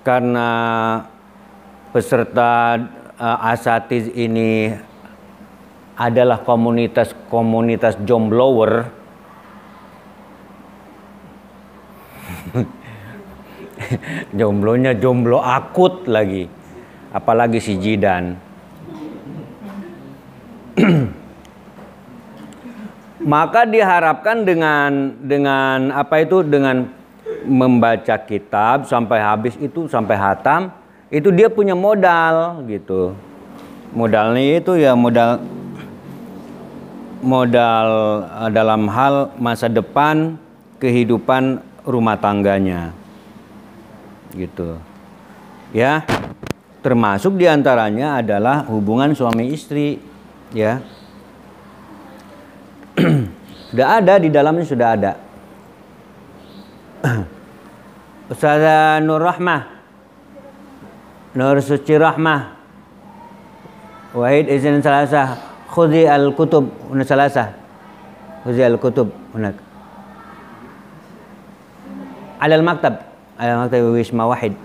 karena peserta asatiz ini adalah komunitas jomblower, jomblonya jomblo akut lagi, apalagi si Jidan. Maka diharapkan dengan apa itu, dengan membaca kitab sampai habis itu, sampai hatam, itu dia punya modal gitu. Modalnya itu ya modal dalam hal masa depan kehidupan rumah tangganya gitu ya, termasuk diantaranya adalah hubungan suami istri ya. Sudah ada di dalamnya, sudah ada. Ustazah Nur Rahmah, Nur Suci Rahmah, Wahid izin salasah, khudhi al-kutub salasah, khudhi al-kutub hunak alal maktab wisma wahid.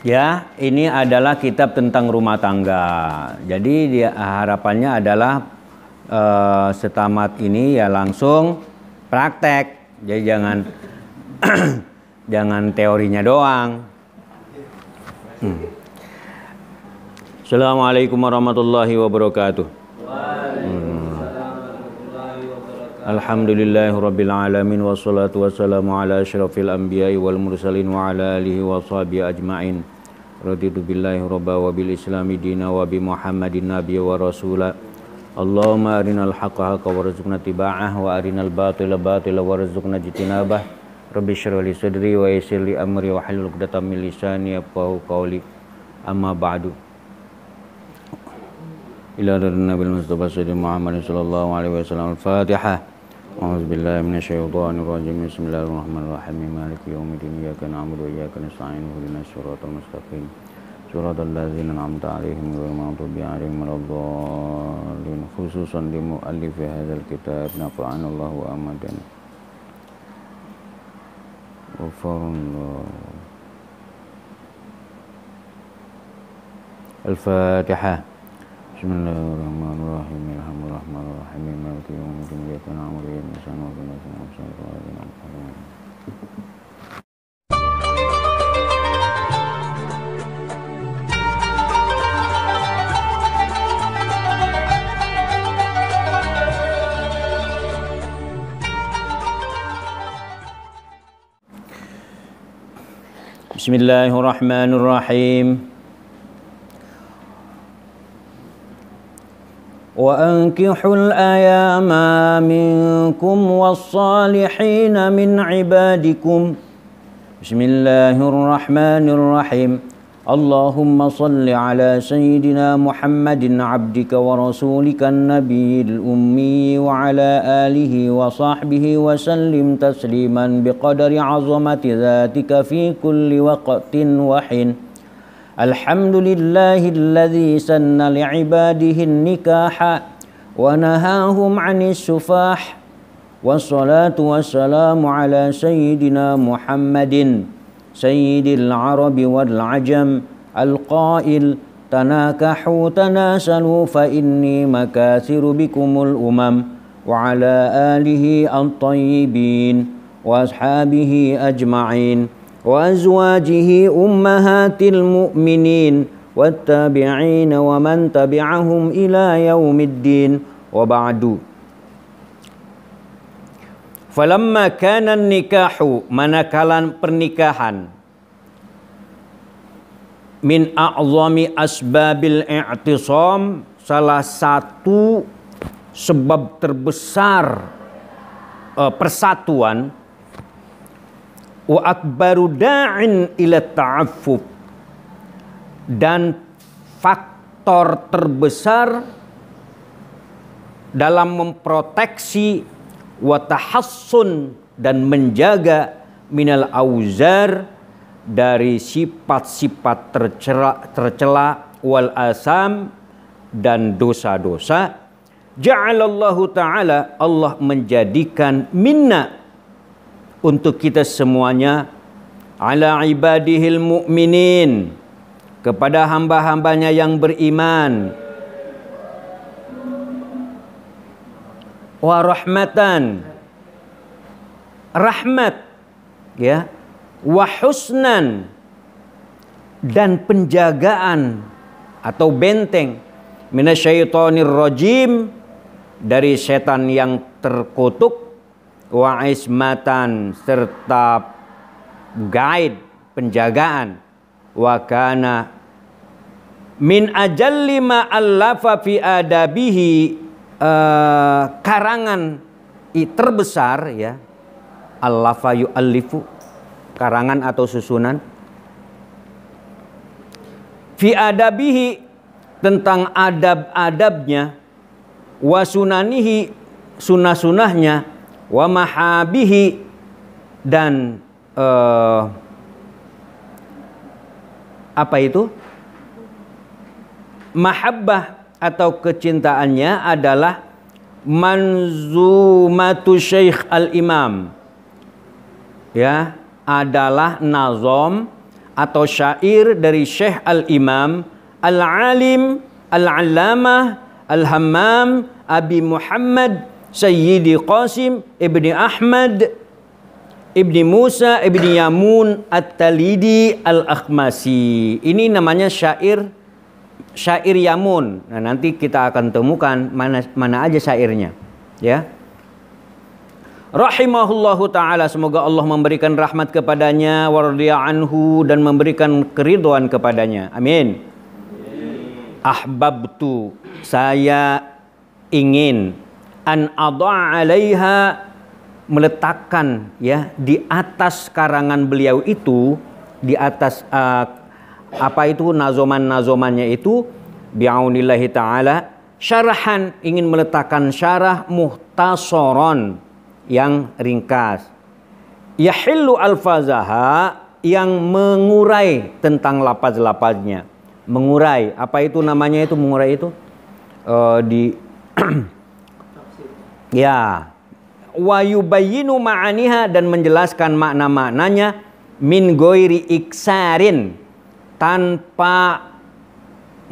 Ya, ini adalah kitab tentang rumah tangga. Jadi harapannya adalah setamat ini ya langsung praktek. Jadi jangan jangan teorinya doang. Assalamualaikum warahmatullahi wabarakatuh. Alhamdulillahirabbil alamin wassalatu wassalamu ala asyrafil anbiya'i wal mursalin wa ala alihi wa sahbihi ajmain. Raditu billahi rabba wa bil islami dina wa bi Muhammadin nabiyya wa rasula. Allahumma arinal haqqa haqqa warzuqna tiba'ah wa arinal batila batila warzuqna jitinabah. Rabbi shrah li sadri wa yassir li amri wa hlul 'uqdatam min lisani yafqahu qawli. Amma ba'du. Ila nabil Mustafa sayyidina Muhammad sallallahu alaihi wasallam. Al-Fatihah. A'udzu billahi minasyaitonir rajim. Bismillahirrahmanirrahim. Maliki yaumiddin. Iyyaka na'budu wa iyyaka nasta'in. Ihdinas siratal mustaqim. Siratal ladzina an'amta 'alaihim ghairil maghdubi 'alaihim waladdallin. Khususan li mu'allifi hadzal kitab nafa'anallahu amadan. Ghafarallahu. Al-Fatihah. Bismillahirrahmanirrahim. Alhamdulillahirrahmanirrahim. Maliki yaumiddin. Iyyaka na'budu wa iyyaka nasta'in. Ihdinas siratal mustaqim. Bismillahirrahmanirrahim. وأنكحوا الأيام منكم والصالحين من عبادكم. بسم الله الرحمن الرحيم. اللهم صل على سيدنا محمد عبدك ورسولك النبي الأمي وعلى آله وصحبه وسلم تسليما بقدر عظمة ذاتك في كل وقت وحين. الحمد لله الذي سن لعباده النكاح ونهاهم عن السفاح. والصلاة والسلام على سيدنا محمد سيد العرب والعجم القائل تناكحوا تناسلوا فإني مكاثر بكم الأمم. وعلى آله الطيبين وأصحابه أجمعين وأزواجه أمهات المؤمنين والتابعين ومن تبعهم إلى يوم الدين. وبعد. Falamma kana nikahu, manakala pernikahan, min a'zami asbabil i'tisam, salah satu sebab terbesar persatuan, wa akbaru da'in ila ta'affuf, dan faktor terbesar dalam memproteksi wa tahassun, dan menjaga minal auzar, dari sifat-sifat tercela wal asam, dan dosa-dosa. Ja'alallahu ta'ala, Allah menjadikan minna, untuk kita semuanya, ala ibadihil mu'minin, kepada hamba-hambanya yang beriman, wa rahmatan, rahmat, ya, wa husnan, dan penjagaan atau benteng, minasyaitonir rajim, dari setan yang terkutuk, wa ismatan, serta guide, penjagaan, wa kana min ajalli ma allafa fi adabihi, karangan terbesar, ya, allafa yu'allifu, karangan atau susunan, fi adabihi, tentang adab-adabnya, wa sunanihi, sunah-sunahnya, wa mahabihi, dan apa itu? Mahabbah atau kecintaannya adalah manzumatu Syekh Al-Imam, ya, adalah nazom atau syair dari Syekh Al-Imam Al-Alim Al-Allamah Al-Hammam Abi Muhammad Sayyidi Qasim Ibni Ahmad Ibni Musa Ibni Yamun At-Talidi Al-Akhmasi. Ini namanya syair Yamun. Nah, nanti kita akan temukan mana aja syairnya, ya. Rahimahullahu ta'ala, semoga Allah memberikan rahmat kepadanya, waradiya anhu, dan memberikan keridhaan kepadanya. Amin. Ahbabtu, saya ingin, an adha' alaiha, meletakkan, ya, di atas karangan beliau itu, di atas apa itu nazoman-nazomannya itu, bi'aunillahi ta'ala, syarahan, ingin meletakkan syarah muhtasaron, yang ringkas, yahillu alfazaha, yang mengurai tentang lapaz-lapaznya. Mengurai, apa itu namanya itu, mengurai itu? Ya, wa yubayyinu ma'aniha, dan menjelaskan makna-maknanya, min ghairi iksarin, tanpa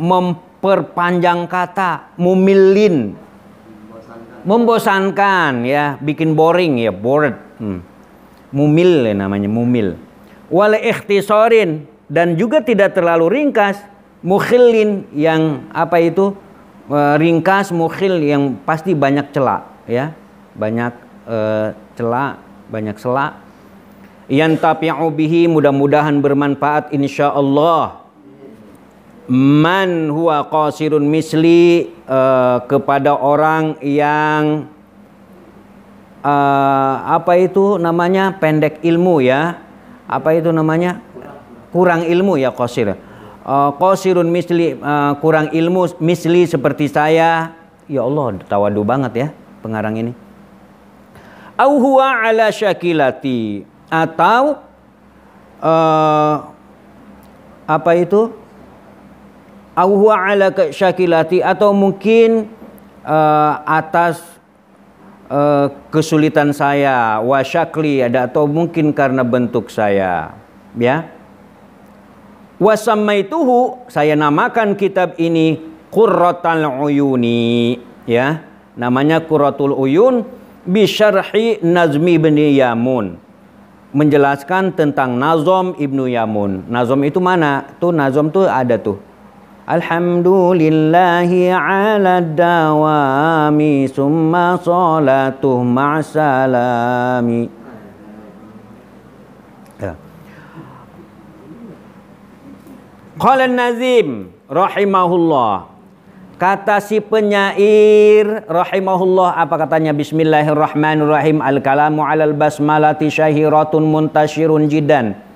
memperpanjang kata, mumilin, membosankan, ya, bikin boring, ya, bored, mumil, ya, namanya mumil. Wal ikhtisarin, dan juga tidak terlalu ringkas, mukhillin, yang apa itu, ringkas, mukhil, yang pasti banyak celah, ya, banyak celah, banyak sela. Yantafi'u bihi, mudah-mudahan bermanfaat insyaallah, man huwa qasirun misli, kepada orang yang apa itu namanya, pendek ilmu, ya, apa itu namanya, kurang ilmu, ya, qasir, qasirun misli, kurang ilmu, misli, seperti saya. Ya Allah, tawadu banget, ya, pengarang ini. Au huwa ala syakilati, atau apa itu, au huwa ala syakilati, atau mungkin atas kesulitan saya, wa syakli, ada, atau mungkin karena bentuk saya, ya. Wa sammaituhu, saya namakan kitab ini Qurratul Uyuni, ya, namanya Qurratul Uyun, bi syarhi Nazmi bin Yamun, menjelaskan tentang nazom Ibnu Yamun. Nazom itu mana? Tuh nazom tuh ada tuh. Alhamdulillahi ala dawami summa salatuh ma'asalami. Ya. Qala Nazim rahimahullah, kata si penyair rahimahullah, apa katanya? Bismillahirrahmanirrahim. Al-kalamu 'alal basmalati syahiratun muntashirun jiddan.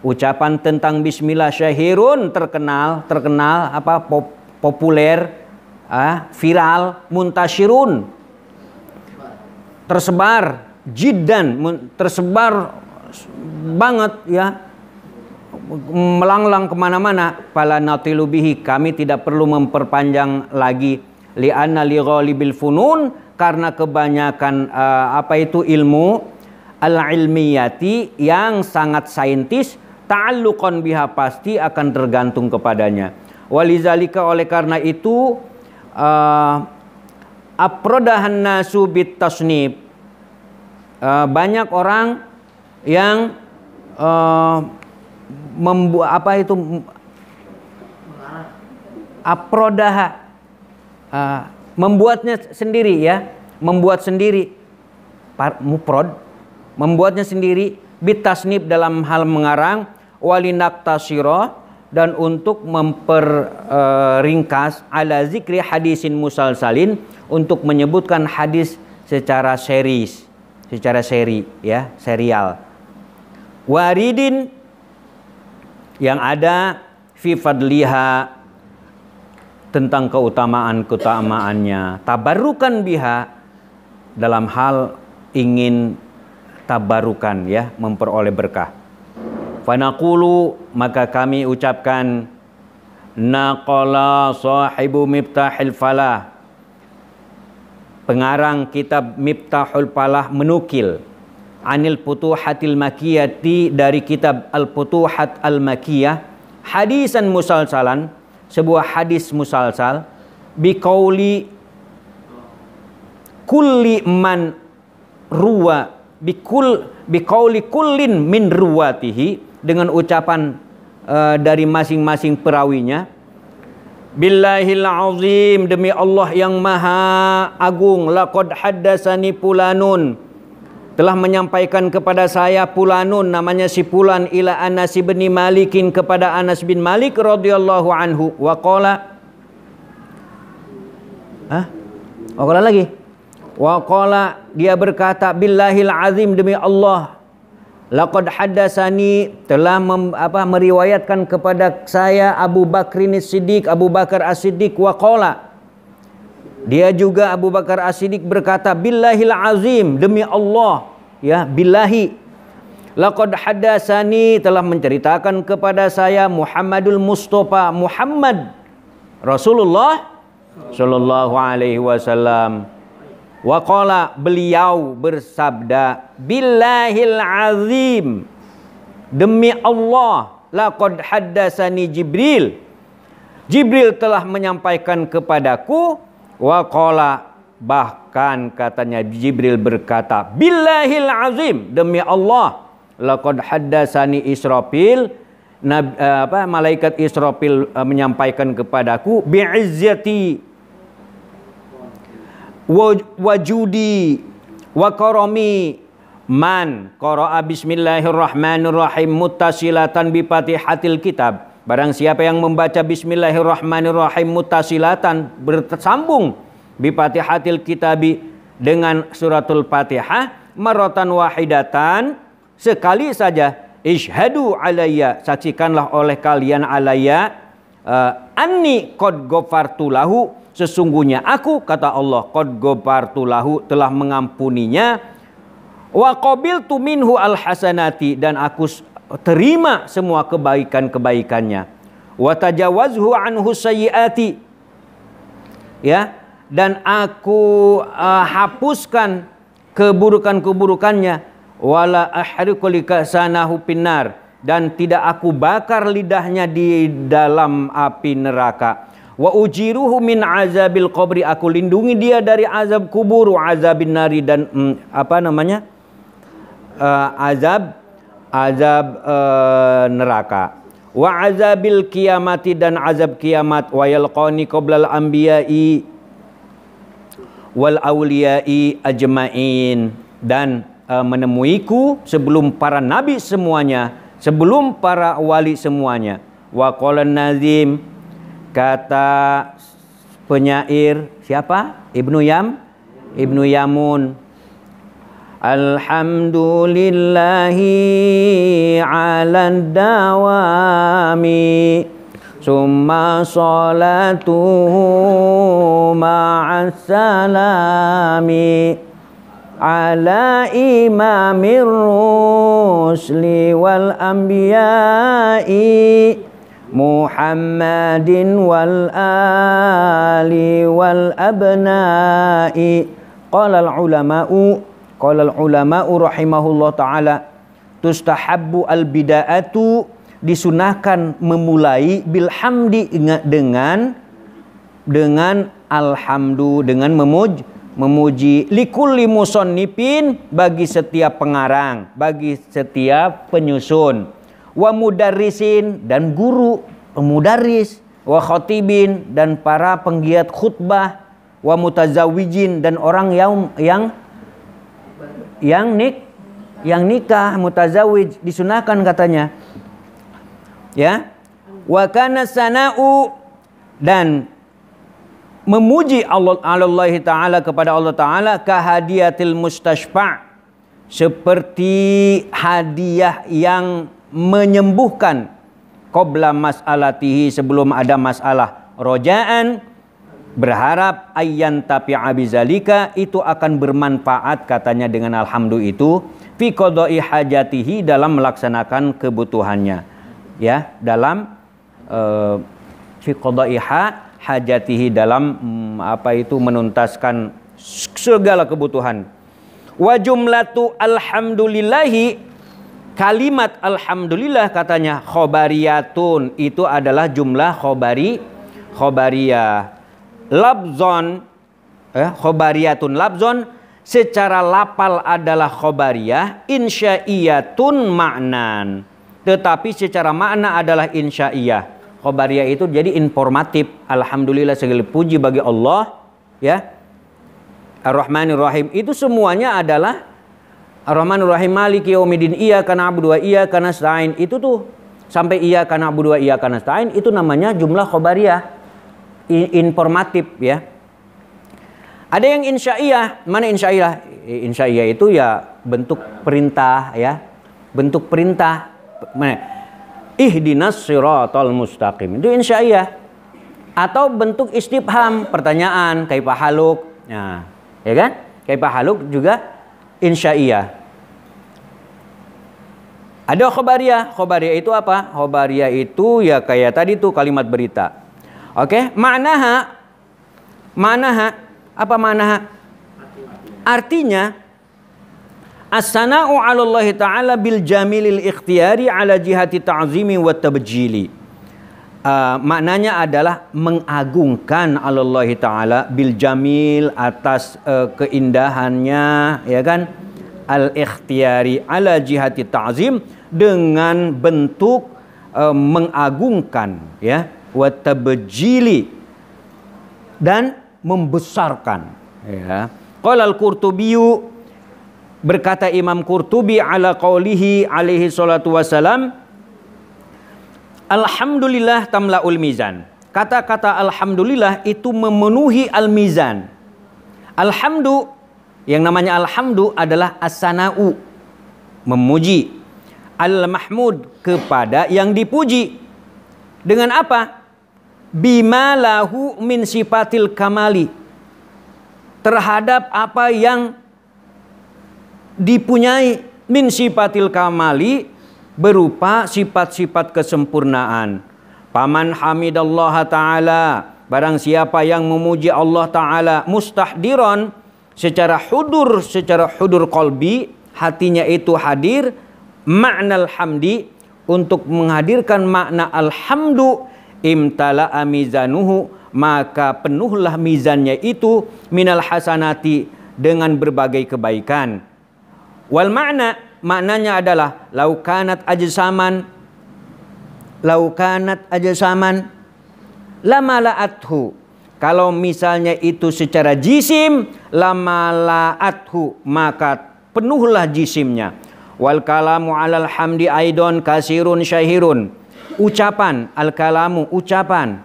Ucapan tentang bismillah syahirun, terkenal apa, populer, viral, muntashirun, tersebar, jiddan, tersebar banget, ya, melanglang kemana-mana. Fala natilu bihi, kami tidak perlu memperpanjang lagi. Li'anna li ghalibil funun, karena kebanyakan apa itu ilmu al-ilmiyati, yang sangat saintis, ta'alluqan biha, pasti akan tergantung kepadanya. Walizalika, oleh karena itu aprodahan nasu bit tasnib, banyak orang yang membuat apa itu aprodah, membuatnya sendiri ya, membuat sendiri, muprod, membuatnya sendiri, bitasnib dalam hal mengarang, walinaktasiro, dan untuk memperingkas, ala zikri hadisin musalsalin, untuk menyebutkan hadis secara series, secara seri ya, serial. Waridin, yang ada fi fadliha, tentang keutamaan-keutamaannya. Tabarukan biha, dalam hal ingin tabarukan ya, memperoleh berkah. Fanaqulu, maka kami ucapkan, naqala sahibu Miftahul Falah, pengarang kitab Miftahul Falah menukil, anil Futuhatil Makkiyati, dari kitab Al-Futuhat Al-Makkiyah, hadisan musalsalan, sebuah hadis musalsal, biqauli kulli man ruwa, biqauli kullin min ruwatihi, dengan ucapan dari masing-masing perawinya, billahil azim, demi Allah yang maha agung, laqad haddasani fulanun, telah menyampaikan kepada saya fulanun, namanya si fulan, ila Anas bin Malikin, kepada Anas bin Malik radhiyallahu anhu, wa qala, lagi, wa qala, dia berkata, billahil azim, demi Allah, laqad haddasani, telah meriwayatkan kepada saya Abu Bakrin As-Siddiq, Abu Bakar As-Siddiq, wa qala, dia juga Abu Bakar As-Siddiq berkata, billahil azim, demi Allah ya, billahi, laqad haddasani, telah menceritakan kepada saya Muhammadul Mustafa, Muhammad Rasulullah sallallahu alaihi wasallam, wa qala, beliau bersabda, billahil azim, demi Allah, laqad haddasani Jibril, Jibril telah menyampaikan kepadaku, wa qala, bahkan katanya Jibril berkata, billahil azim, demi Allah, laqad haddasani Israfil, malaikat Israfil menyampaikan kepadaku, bi'izzati wajudi wa karami man qara'a bismillahirrahmanirrahim muttasilatan bi fatihatil kitab, barang siapa yang membaca bismillahirrahmanirrahim muttasilatan, bersambung, bi fatihatil kitabi, dengan suratul Fatihah, maratan wahidatan, sekali saja, ishhadu alayya, saksikanlah oleh kalian, alayya, anni qad ghafartu lahu, sesungguhnya aku, kata Allah, qad ghafartu lahu, telah mengampuninya, wa qabiltu minhu alhasanati, dan aku terima semua kebaikan-kebaikannya, wa tajawazhu anhu sayyiati, ya, dan aku hapuskan keburukan-keburukannya, wala ahriqu likasanahu pinnar, dan tidak aku bakar lidahnya di dalam api neraka, wa ujiruhu min azabil qabri, aku lindungi dia dari azab kubur, wa azabin nari, dan azab neraka, wa azabil kiamati, dan azab kiamat, wa yalqani qablal anbiya'i wal awliya'i ajma'in, dan menemuiku sebelum para nabi semuanya, sebelum para wali semuanya. Wa qala nazim, kata penyair, siapa? Ibnu Yamun, alhamdulillahi ala dawami, summa salatuhu ma'as salami, ala imamir rusli wal anbiya'i, Muhammadin wal ali wal abna'i. Qala al ulama'u rahimahullah ta'ala, tustahabbu al bida'atu disunahkan memulai bilhamdi dengan alhamdu, dengan memuji likulli musannifin, bagi setiap pengarang, bagi setiap penyusun, wa mudarrisin, dan guru mudarris, wa khatibin, dan para penggiat khutbah, wa mutazawijin, dan orang yang nikah, mutazawij, disunahkan katanya. Ya. Wa kana sana'u, dan memuji Allah Ta'ala, kepada Allah Ta'ala, kahadiyatil mustashfa', seperti hadiah yang menyembuhkan, qabla mas'alatihi, sebelum ada masalah, rojaan, berharap, ayyan tapi'a bizalika, itu akan bermanfaat katanya dengan alhamdu itu, fi qada'i hajatihi, dalam melaksanakan kebutuhannya, ya, dalam fi qada'i hajatihi, dalam menuntaskan segala kebutuhan. Wa jumlatu alhamdulillahi, kalimat alhamdulillah katanya, khobariyatun, itu adalah jumlah khobariyah. Labzon, khobariyatun labzon, secara lapal adalah khobariyah, insya'iyatun ma'nan, tetapi secara makna adalah insya'iyah. Khobariyah itu jadi informatif. Alhamdulillah, segala puji bagi Allah, ya. Ar-Rahmanir Rahim, itu semuanya adalah Ar-Rahmanir Rahim, Maliki yaumiddin, iyyaka na'budu wa iyyaka nasta'in, itu tuh sampai iyyaka na'budu wa iyyaka nasta'in, itu namanya jumlah khobariyah, informatif, ya. Ada yang insya'iyah. Mana insya'iyah? Insya'iyah itu ya bentuk perintah, ya. Bentuk perintah. Mana? Ihdinas siratal mustaqim. Itu insya'iyah. Atau bentuk istifham, pertanyaan, kaifa haluk. Nah, ya kan? Kaifa haluk juga insya'iyah. Ada khobariyah. Khobariyah itu apa? Khobariyah itu ya kayak tadi tuh kalimat berita. Oke, ma'naha, apa ma'naha? Artinya, as-sana'u 'ala Allah Ta'ala bil jamilil ikhtiyari 'ala jihati ta'zimi wa tabjili. Maknanya adalah mengagungkan Allah Ta'ala bil jamil, atas keindahannya, ya kan? Al-ikhtiyari 'ala jihati ta'zim, dengan bentuk mengagungkan, ya. Wa tabjili, dan membesarkan, ya. Qala al-Qurtubi, berkata Imam Qurtubi, ala qaulihi alaihi salatu wassalam, alhamdulillah tamla'ul mizan. Kata-kata alhamdulillah itu memenuhi al-mizan. Alhamdu, yang namanya alhamdu adalah as-sana'u, memuji, al-mahmud, kepada yang dipuji. Dengan apa? Bima lahu min sifatil kamali, terhadap apa yang dipunyai min sifatil kamali, berupa sifat-sifat kesempurnaan. Paman hamidallaha ta'ala, barang siapa yang memuji Allah Ta'ala, mustahdiron, secara hudur qalbi, hatinya itu hadir, ma'nal hamdi, untuk menghadirkan makna alhamdu, imtala'a mizanuhu, maka penuhlah mizannya itu, minal hasanati, dengan berbagai kebaikan. Wal maknanya adalah laukanat ajsaman lama la'athu, kalau misalnya itu secara jisim, lama la'athu, maka penuhlah jisimnya. Wal kalamu 'alal hamdi aidon kasirun syahirun, ucapan, al-kalamu, ucapan,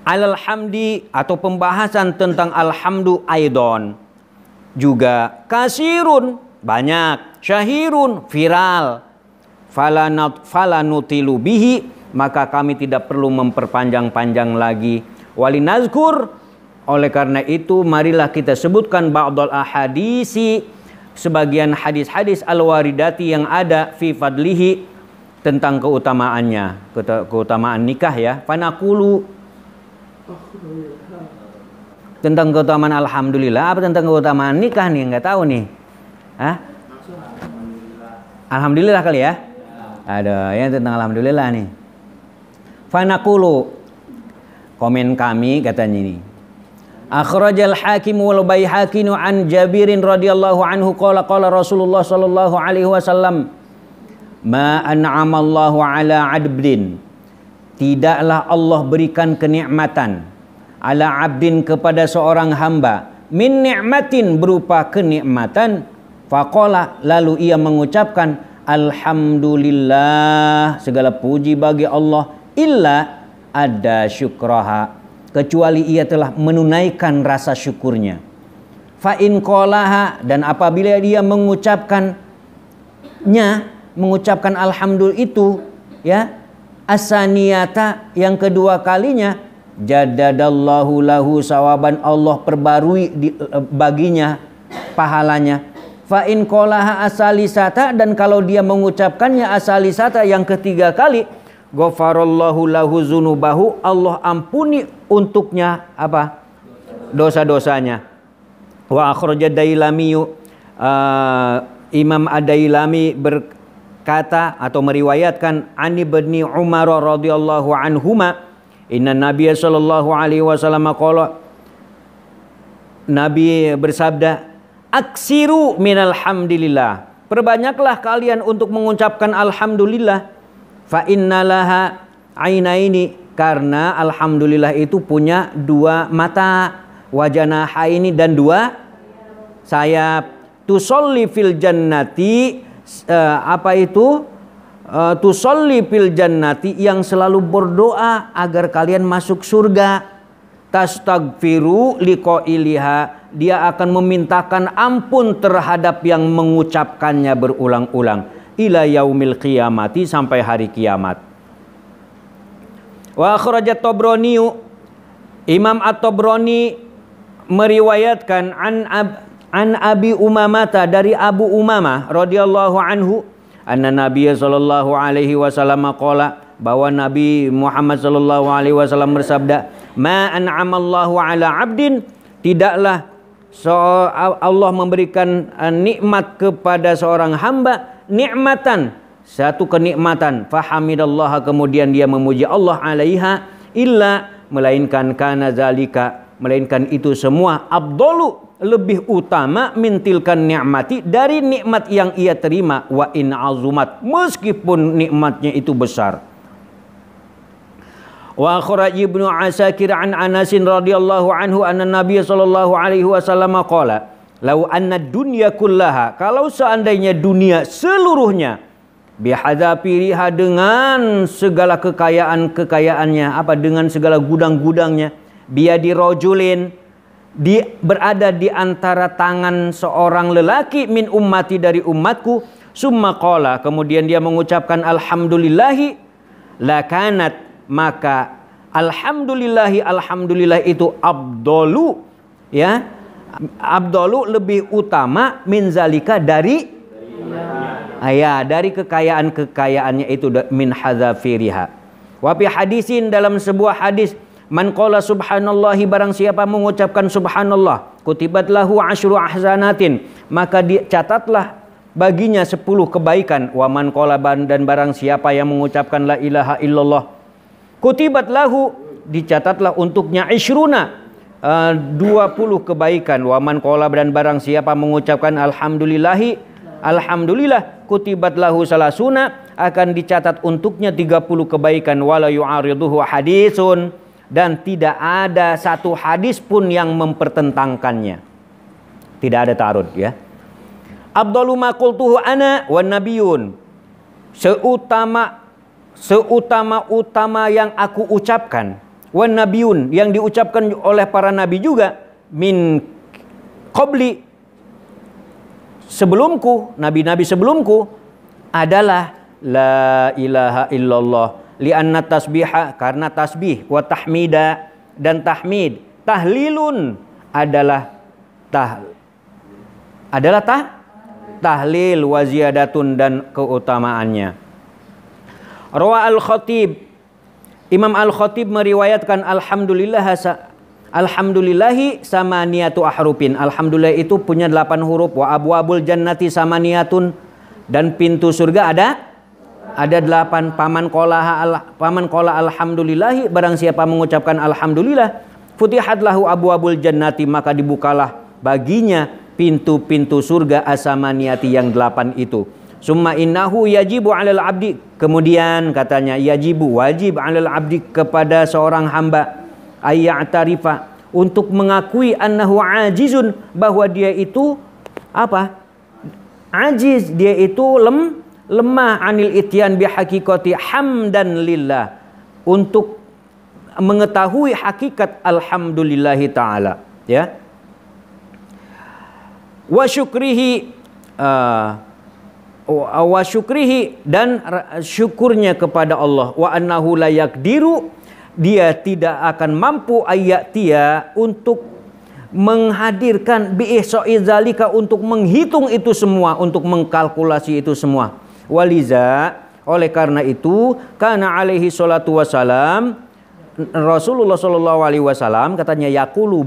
alal hamdi, atau pembahasan tentang alhamdu, aidon, juga kasirun, banyak, syahirun, viral, falanutilu bihi, maka kami tidak perlu memperpanjang-panjang lagi. Walinazkur, oleh karena itu marilah kita sebutkan ba'dal ahadisi, sebagian hadis-hadis al-waridati yang ada fi fadlihi, tentang keutamaannya, keutamaan nikah, ya. Fanaqulu, tentang keutamaan alhamdulillah. Apa tentang keutamaan nikah nih? Nggak tahu nih. Hah? Alhamdulillah kali ya. Ada yang tentang alhamdulillah nih. Fanaqulu, komen kami katanya ini. Akhrajal Hakim wal Baihaqi an Jabirin radhiyallahu anhu qala Rasulullah sallallahu alaihi wasallam, ma an'amallahu ala 'abdin, tidaklah Allah berikan kenikmatan, ala 'abdin kepada seorang hamba, min ni'matin berupa kenikmatan, faqala lalu ia mengucapkan alhamdulillah, segala puji bagi Allah, illa ada syukraha, kecuali ia telah menunaikan rasa syukurnya. Fa in qalaha, dan apabila dia mengucapkan alhamdulillah itu ya, asaniyata yang kedua kalinya, jadadallahu lahu sawaban, Allah perbarui baginya pahalanya. Fa in qalaha asalisata, dan kalau dia mengucapkannya asalisata yang ketiga kali, ghafarallahu lahu dzunubahu, Allah ampuni untuknya apa? Dosa-dosanya. Wa akhraja Dailami, Imam Ad-Dailami berkata atau meriwayatkan, Ani bin Umar radhiyallahu anhuma, inna Nabiy sallallahu alaihi wasallam qala, Nabi bersabda, aksiru minal hamdilillah, perbanyaklah kalian untuk mengucapkan alhamdulillah. Fa innalaha ainaini, karena alhamdulillah itu punya dua mata, wajanahaini, dan dua sayap. Tusolli fil jannati, tusolli fil jannati, yang selalu berdoa agar kalian masuk surga. Tastagfiru liqailiha, dia akan memintakan ampun terhadap yang mengucapkannya berulang-ulang. Ila yaumil qiyamati, sampai hari kiamat. Wa akhrajat Tabrani, Imam At-Tabrani meriwayatkan an Abi Umamata, dari Abu Umamah radhiyallahu anhu, anna Nabiy sallallahu alaihi wasallam qala, bahwa Nabi Muhammad sallallahu alaihi wasallam bersabda, ma an'amallahu ala 'abdin, tidaklah Allah memberikan nikmat kepada seorang hamba, nikmatan, satu kenikmatan, fahamidallaha, kemudian dia memuji Allah alaiha, illa, melainkan kana zalika, melainkan itu semua, abdolu, lebih utama, mintilkan nikmati, dari nikmat yang ia terima, wa in azumat, meskipun nikmatnya itu besar. Wa akhraj Ibnu Asakir an Anas radhiyallahu anhu anna Nabiy sallallahu alaihi wasallam qala, lau anna dunya kullaha, kalau seandainya dunia seluruhnya, bihadzafiriha, dengan segala kekayaan-kekayaannya, dengan segala gudang-gudangnya, biadi rajulin, berada di antara tangan seorang lelaki, min ummati, dari umatku, summa qala, kemudian dia mengucapkan alhamdulillahi, lakanat, maka alhamdulillah itu abdolu, ya, abdolu, lebih utama, min zalika, dari kekayaan-kekayaannya itu, min hadzafiriha. Wa fi hadisin, dalam sebuah hadis, man qala subhanallahi, barang siapa mengucapkan subhanallah, kutibat lahu asyru ahsanatin, maka dicatatlah baginya 10 kebaikan. Wa man qala, dan barang siapa yang mengucapkan la ilaha illallah, kutibat lahu, dicatatlah untuknya isyruna, 20 kebaikan. Wa man qala, dan barang siapa mengucapkan alhamdulillahi, alhamdulillah, kutibat lahu salasuna, akan dicatat untuknya 30 kebaikan. Wala yu'ariduhu hadisun, dan tidak ada satu hadis pun yang mempertentangkannya. Tidak ada ta'arud, ya. Abdalu ma qultuhu ana wan nabiyun, seutama yang aku ucapkan, wan nabiyun, yang diucapkan oleh para nabi juga, min qabli, sebelumku, nabi-nabi sebelumku, adalah la ilaha illallah, li'anna tasbiha, karena tasbih, wa tahmida, dan tahmid, tahlilun, adalah tahlil, wa ziyadatun, dan keutamaannya. Rawa al-Khatib, Imam al-Khatib meriwayatkan alhamdulillahi samaniyatu ahrufin, alhamdulillah itu punya 8 huruf. Wa abwabul jannati samaniyatun, dan pintu surga ada Ada 8. Paman qala alhamdulillahi, barang siapa mengucapkan alhamdulillah, futihat lahu abwabul jannati, maka dibukalah baginya pintu-pintu surga asamaniyati yang 8 itu. Summa innahu yajibu 'alal 'abdi, kemudian katanya yajibu, wajib 'alal 'abdi, kepada seorang hamba, ayya'tarifa, untuk mengakui annahu ajizun, bahwa dia itu apa? Ajiz, dia itu lemah, anil ityan bihaqiqati hamdan lillah, untuk mengetahui hakikat alhamdulillahi ta'ala, ya. Wa syukrihi, dan syukurnya kepada Allah. Wa annahu la yakdiru, dia tidak akan mampu ayyatia, untuk menghadirkan bi'ihsa'i zalika, untuk menghitung itu semua, untuk mengkalkulasi itu semua. Waliza, oleh karena itu, kana alaihi salatu wassalam, Rasulullah sallallahu alaihi wasallam katanya yaqulu,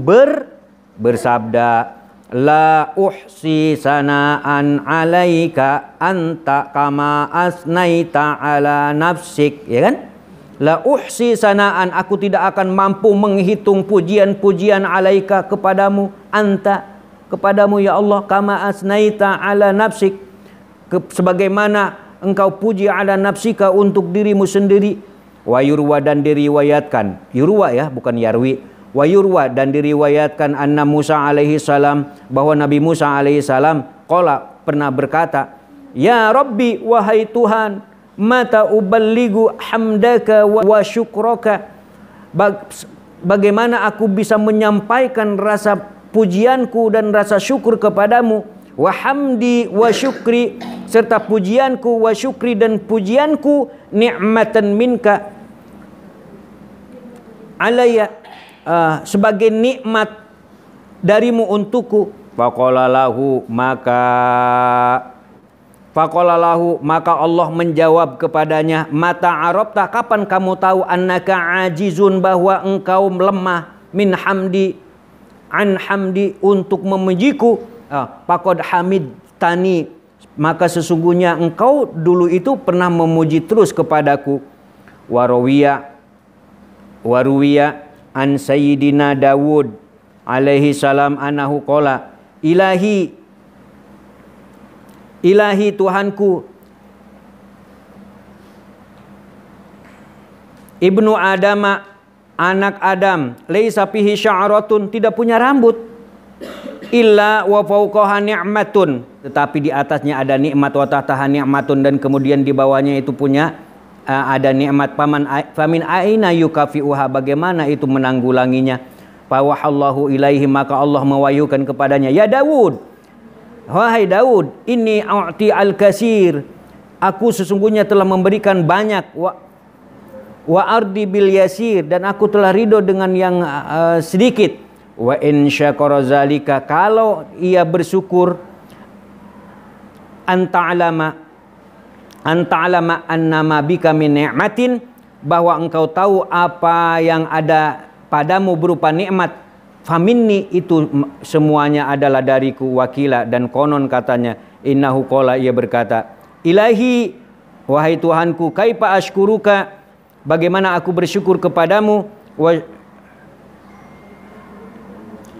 bersabda, la uhsi sana'an alaika anta kama asnaita ala nafsik, ya kan? La uhsi sana'an, aku tidak akan mampu menghitung pujian-pujian alaika, kepadamu, anta, kepadamu ya Allah, kama asnaita ala nafsik, sebagaimana engkau puji ala nafsika, untuk dirimu sendiri. Wa yurwa, dan diriwayatkan, yurwa ya, bukan yarwi. Wa yurwa, dan diriwayatkan, anna Musa alaihi salam, bahwa Nabi Musa alaihi salam qala, pernah berkata, ya Rabbi, wahai Tuhan, mata uballigu hamdaka wa syukraka, bagaimana aku bisa menyampaikan rasa pujianku dan rasa syukur kepadamu, wa hamdi wa syukri, serta pujianku, wa syukri, dan pujianku, ni'matan minka alayya, sebagai nikmat darimu untukku. Faqala lahu, maka Allah menjawab kepadanya, mata arabta, kapan kamu tahu, annaka ajizun, bahwa engkau lemah, min hamdi, an hamdi, untuk memujiku. Faqad hamid tani, maka sesungguhnya engkau dulu itu pernah memuji terus kepadaku. Waruwiya an Sayyidina Dawud alaihi salam anahu qala, ilahi Tuhanku, ibnu Adama, anak Adam, laisa fihi sya'ratun, tidak punya rambut, illa wa fawqaha ni'matun, tetapi di atasnya ada nikmat, wa tahtaha ni'matun, dan kemudian di bawahnya itu punya ada nikmat. Famin aina yukafi'uha, bagaimana itu menanggulanginya. Fawahallahu ilaihi, maka Allah mewahyukan kepadanya, ya Daud, wahai Daud, inni a'ti al-kasir, aku sesungguhnya telah memberikan banyak, wa ardi bil yasir, dan aku telah ridho dengan yang sedikit. Wa in syakara zalika, kalau ia bersyukur, anta'alama annama bika min ni'matin, bahwa engkau tahu apa yang ada padamu berupa nikmat, faminni, itu semuanya adalah dariku, wakila, dan konon katanya, innahu qala, ia berkata, ilahi, wahai Tuhanku, kaifa ashkuruka, bagaimana aku bersyukur kepadamu,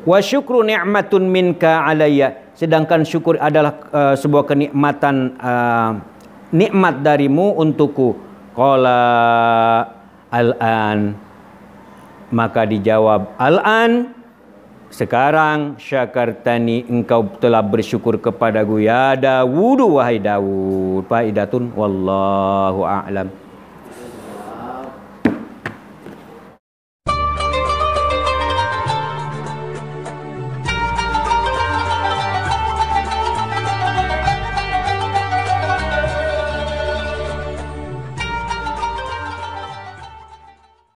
wa syukru ni'matun minka alayya, sedangkan syukur adalah sebuah kenikmatan, nikmat darimu untukku. Qala al-an, maka dijawab, al-an, sekarang, syakartani, engkau telah bersyukur kepadaku, ya Dawud, wahai Dawud. Faidatun, wallahu a'lam.